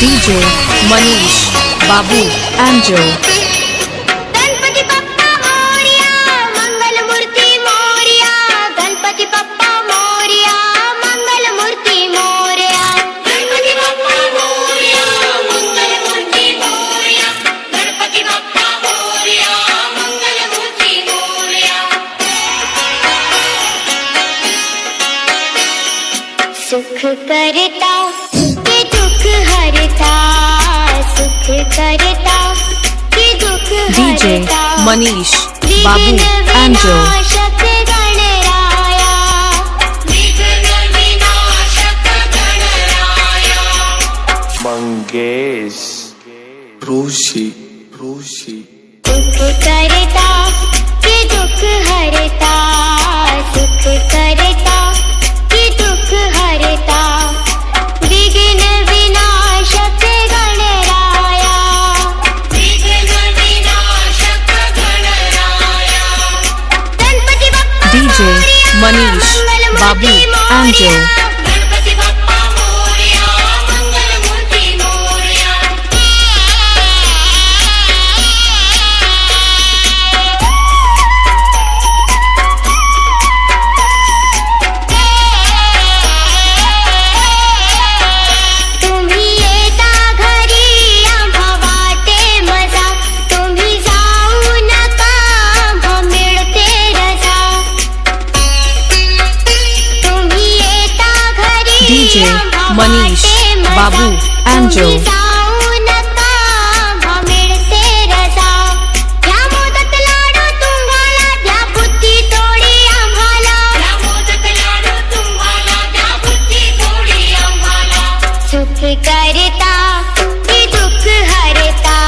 DJ Manish, Babu and Joe. Ganpati Bappa Morya, मंगल मूर्ती मोरया. गणपती बाप्पा मोरया, मंगल मूर्ती मोरया. गणपती बाप्पा मोरया, मंगल मूर्ती मोरया. गणपती बाप्पा मोरया, मंगल मूर्ती मोरया. सुख करता कि दुख हरता, सुख करता कि दुख DJ हरता. Manish, Babu and Joe. विनाशक गणराया, विघ्न विनाशक गणराया. मंगेश रोशी सुख करता कि दुख हरता, सुख करता कि दुख हरता. विघ्न विनाशक गणराया, विघ्न विनाशक Ganaraya. Ganpati Bappa DJ Manish, Babu and Joe. Ganpati Bappa Morya, मंगल मूर्ती मोरया. तुम्ही येता घरी आम्हा वाटे मजा, तुम्ही जाऊ नका आम्हा मिळते रजा. तुम्ही येता घरी DJ आम्हा Manish, वाटे मजा, Babu and तुम्ही Joe. जाऊ नका आम्हा मिळते रजा. ह्या मोदक लाडू तुम्हाला द्या, बुद्धी थोडी आम्हाला. ह्या मोदक लाडू तुम्हाला द्या, बुद्धी थोडी आम्हाला. सुख करता कि दुख हरता,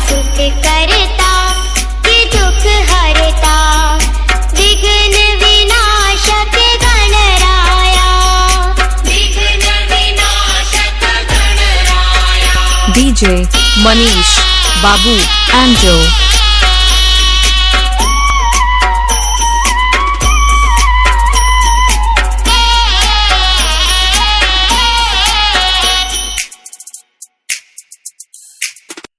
सुख करता कि दुख हरता. विघ्न विनाशक गणराया, विघ्न विनाशक Ganaraya. DJ Manish, Babu and Joe.